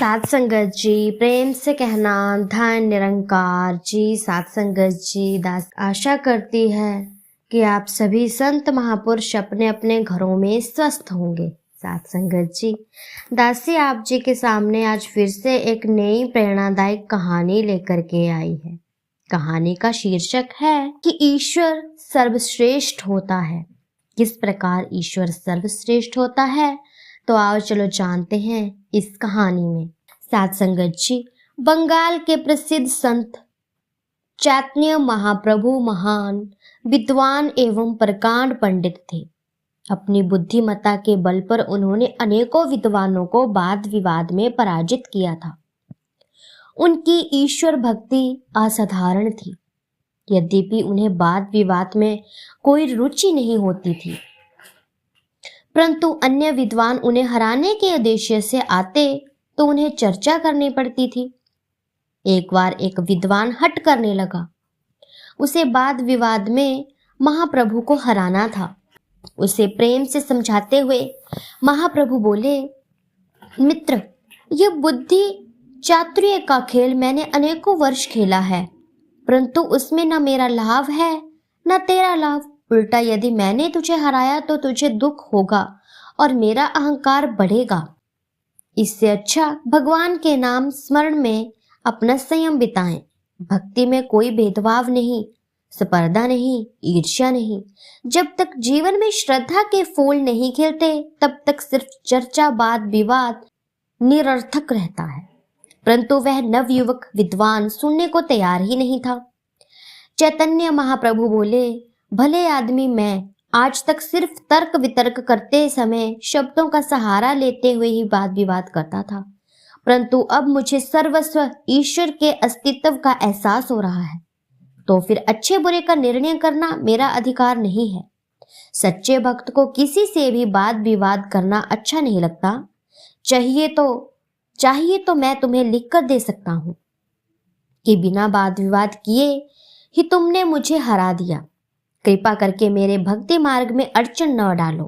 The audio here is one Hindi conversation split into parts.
सात संगत जी, प्रेम से कहना धन निरंकार जी। सात संगत जी, दास आशा करती है कि आप सभी संत महापुरुष अपने अपने घरों में स्वस्थ होंगे। सात संगत जी, दासी आप जी के सामने आज फिर से एक नई प्रेरणादायक कहानी लेकर के आई है। कहानी का शीर्षक है कि ईश्वर सर्वश्रेष्ठ होता है। किस प्रकार ईश्वर सर्वश्रेष्ठ होता है, तो आओ चलो जानते हैं इस कहानी में। सात संगत जी, बंगाल के प्रसिद्ध संत चैतन्य महाप्रभु महान विद्वान एवं प्रकांड पंडित थे। अपनी बुद्धिमत्ता के बल पर उन्होंने अनेकों विद्वानों को वाद विवाद में पराजित किया था। उनकी ईश्वर भक्ति असाधारण थी, यद्यपि उन्हें वाद विवाद में कोई रुचि नहीं होती थी, परंतु अन्य विद्वान उन्हें हराने के उद्देश्य से आते तो उन्हें चर्चा करनी पड़ती थी। एक बार एक विद्वान हट करने लगा। उसे वाद विवाद में महाप्रभु को हराना था। उसे प्रेम से समझाते हुए महाप्रभु बोले, मित्र, यह बुद्धि चातुर्य का खेल मैंने अनेकों वर्ष खेला है, परंतु उसमें न मेरा लाभ है न तेरा लाभ। उल्टा यदि मैंने तुझे हराया तो तुझे दुख होगा और मेरा अहंकार बढ़ेगा। इससे अच्छा भगवान के नाम स्मरण में अपना संयम बिताएं। भक्ति में कोई भेदभाव नहीं, स्पर्धा नहीं, ईर्ष्या नहीं। जब तक जीवन में श्रद्धा के फूल नहीं खिलते तब तक सिर्फ चर्चा वाद विवाद निरर्थक रहता है। परंतु वह नवयुवक विद्वान सुनने को तैयार ही नहीं था। चैतन्य महाप्रभु बोले, भले आदमी मैं आज तक सिर्फ तर्क वितर्क करते समय शब्दों का सहारा लेते हुए ही वाद विवाद करता था, परंतु अब मुझे सर्वस्व ईश्वर के अस्तित्व का एहसास हो रहा है। तो फिर अच्छे बुरे का निर्णय करना मेरा अधिकार नहीं है। सच्चे भक्त को किसी से भी वाद विवाद करना अच्छा नहीं लगता। चाहिए तो मैं तुम्हें लिखकर दे सकता हूं कि बिना वाद विवाद किए ही तुमने मुझे हरा दिया। कृपा करके मेरे भक्ति मार्ग में अड़चन न डालो।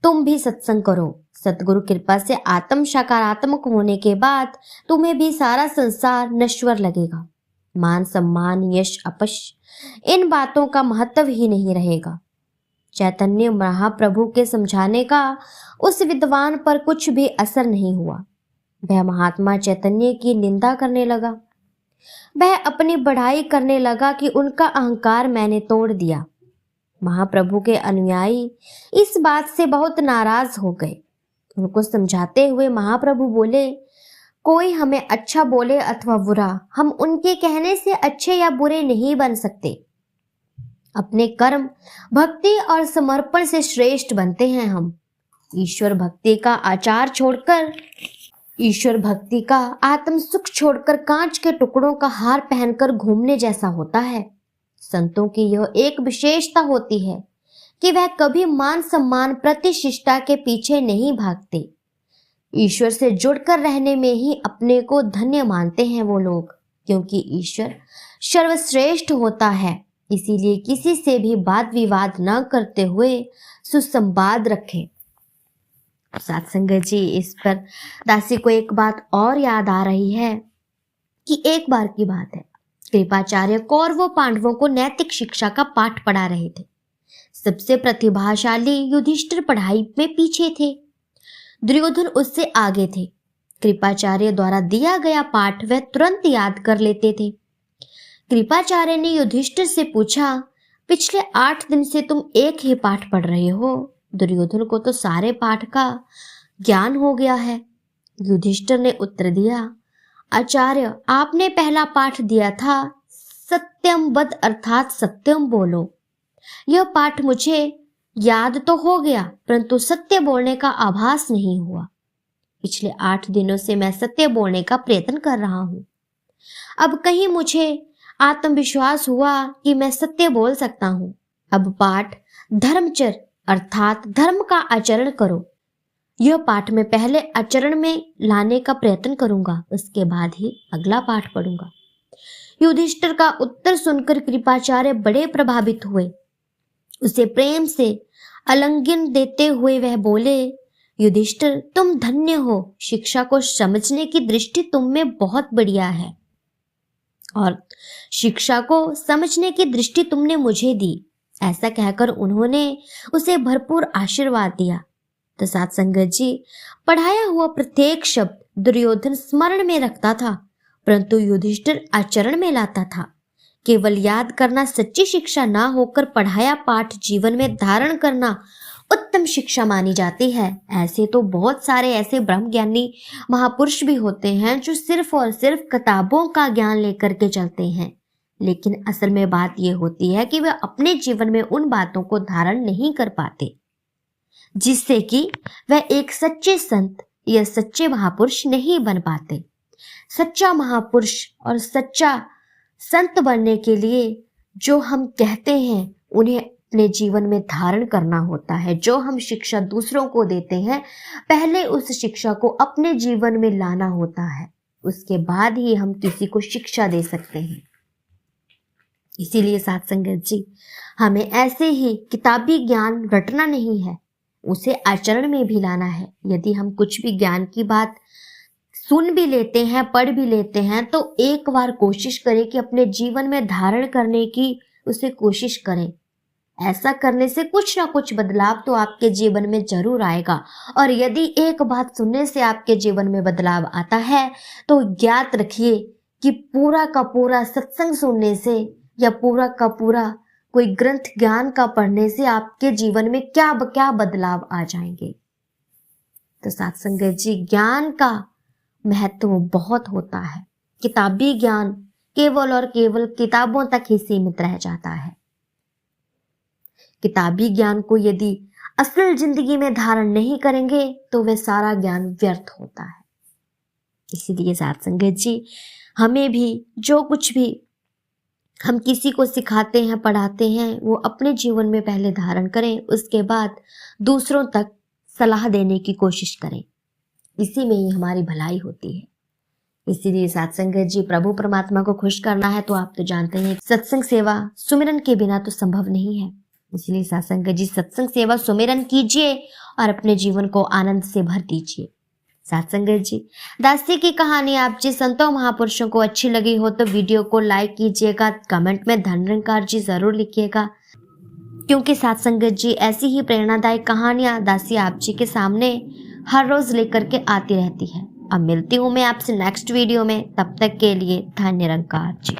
तुम भी सत्संग करो। सतगुरु कृपा से आत्म सकारात्मक होने के बाद तुम्हें भी सारा संसार नश्वर लगेगा। मान सम्मान यश अपश इन बातों का महत्व ही नहीं रहेगा। चैतन्य महाप्रभु के समझाने का उस विद्वान पर कुछ भी असर नहीं हुआ। वह महात्मा चैतन्य की निंदा करने लगा। वह अपनी बढ़ाई करने लगा कि उनका अहंकार मैंने तोड़ दिया। महाप्रभु के अनुयायी इस बात से बहुत नाराज हो गए। उनको समझाते हुए महाप्रभु बोले, कोई हमें अच्छा बोले अथवा बुरा, हम उनके कहने से अच्छे या बुरे नहीं बन सकते। अपने कर्म, भक्ति और समर्पण से श्रेष्ठ बनते हैं हम। ईश्वर भक्ति का आत्म सुख छोड़कर कांच के टुकड़ों का हार पहनकर घूमने जैसा होता है। संतों की यह एक विशेषता होती है कि वह कभी मान सम्मान प्रतिष्ठा के पीछे नहीं भागते। ईश्वर से जुड़कर रहने में ही अपने को धन्य मानते हैं वो लोग, क्योंकि ईश्वर सर्वश्रेष्ठ होता है। इसीलिए किसी से भी वाद विवाद न करते हुए सुसंवाद रखें। सात संगत जी, इस पर दासी को एक बात और याद आ रही है कि एक बार की बात है, कृपाचार्य कौरवों पांडवों को नैतिक शिक्षा का पाठ पढ़ा रहे थे। सबसे प्रतिभाशाली युधिष्ठिर पढ़ाई में पीछे थे, दुर्योधन उससे आगे थे। कृपाचार्य द्वारा दिया गया पाठ वह तुरंत याद कर लेते थे। कृपाचार्य ने युधिष्ठिर से पूछा, पिछले 8 दिन से तुम एक ही पाठ पढ़ रहे हो? दुर्योधन को तो सारे पाठ का ज्ञान हो गया है। युधिष्ठिर ने उत्तर दिया, आचार्य, आपने पहला पाठ दिया था सत्यम वद अर्थात सत्यम बोलो। यह पाठ मुझे याद तो हो गया, परंतु सत्य बोलने का आभास नहीं हुआ। पिछले 8 दिनों से मैं सत्य बोलने का प्रयत्न कर रहा हूं। अब कहीं मुझे आत्मविश्वास हुआ कि मैं सत्य बोल सकता हूं। अब पाठ धर्मचर अर्थात धर्म का आचरण करो। यह पाठ मैं पहले आचरण में लाने का प्रयत्न करूंगा, उसके बाद ही अगला पाठ पढ़ूंगा। युधिष्ठिर का उत्तर सुनकर कृपाचार्य बड़े प्रभावित हुए। उसे प्रेम से आलिंगन देते हुए वह बोले, युधिष्ठिर, तुम धन्य हो, शिक्षा को समझने की दृष्टि तुम में बहुत बढ़िया है और शिक्षा को समझने की दृष्टि तुमने मुझे दी। ऐसा कहकर उन्होंने उसे भरपूर आशीर्वाद दिया। तो साथ संगत जी, पढ़ाया हुआ प्रत्येक शब्द दुर्योधन स्मरण में रखता था, परंतु युधिष्ठिर आचरण में लाता था। केवल याद करना सच्ची शिक्षा ना होकर पढ़ाया पाठ जीवन में धारण करना उत्तम शिक्षा मानी जाती है। ऐसे तो बहुत सारे ऐसे ब्रह्मज्ञानी महापुरुष भी होते हैं जो सिर्फ और सिर्फ किताबों का ज्ञान लेकर के चलते हैं, लेकिन असल में बात यह होती है कि वे अपने जीवन में उन बातों को धारण नहीं कर पाते जिससे कि वह एक सच्चे संत या सच्चे महापुरुष नहीं बन पाते। सच्चा महापुरुष और सच्चा संत बनने के लिए जो हम कहते हैं उन्हें अपने जीवन में धारण करना होता है। जो हम शिक्षा दूसरों को देते हैं, पहले उस शिक्षा को अपने जीवन में लाना होता है, उसके बाद ही हम किसी को शिक्षा दे सकते हैं। इसीलिए साथ संगत जी, हमें ऐसे ही किताबी ज्ञान रटना नहीं है, उसे आचरण में भी लाना है। यदि हम कुछ भी ज्ञान की बात सुन भी लेते हैं, पढ़ भी लेते हैं, तो एक बार कोशिश करें कि अपने जीवन में धारण करने की उसे कोशिश करें। ऐसा करने से कुछ ना कुछ बदलाव तो आपके जीवन में जरूर आएगा। और यदि एक बात सुनने से आपके जीवन में बदलाव आता है तो ज्ञात रखिए कि पूरा का पूरा सत्संग सुनने से या पूरा का पूरा कोई ग्रंथ ज्ञान का पढ़ने से आपके जीवन में क्या क्या बदलाव आ जाएंगे। तो साथ संगत जी, ज्ञान का महत्व बहुत होता है। किताबी ज्ञान केवल और केवल किताबों तक ही सीमित रह जाता है। किताबी ज्ञान को यदि असल जिंदगी में धारण नहीं करेंगे तो वह सारा ज्ञान व्यर्थ होता है। इसीलिए साथ संगत जी, हमें भी जो कुछ भी हम किसी को सिखाते हैं, पढ़ाते हैं, वो अपने जीवन में पहले धारण करें, उसके बाद दूसरों तक सलाह देने की कोशिश करें। इसी में ही हमारी भलाई होती है। इसीलिए साथ संगत जी, प्रभु परमात्मा को खुश करना है तो आप तो जानते हैं सत्संग सेवा सुमिरन के बिना तो संभव नहीं है। इसलिए साथ संगत जी, सत्संग सेवा सुमिरन कीजिए और अपने जीवन को आनंद से भर दीजिए। साथ संगत जी, दासी की कहानी आप जी संतों महापुरुषों को अच्छी लगी हो तो वीडियो को लाइक कीजिएगा, कमेंट में धन निरंकार जी जरूर लिखिएगा, क्योंकि साथ संगत जी ऐसी ही प्रेरणादायक कहानियां दासी आप जी के सामने हर रोज लेकर के आती रहती है। अब मिलती हूँ मैं आपसे नेक्स्ट वीडियो में, तब तक के लिए धन निरंकार जी।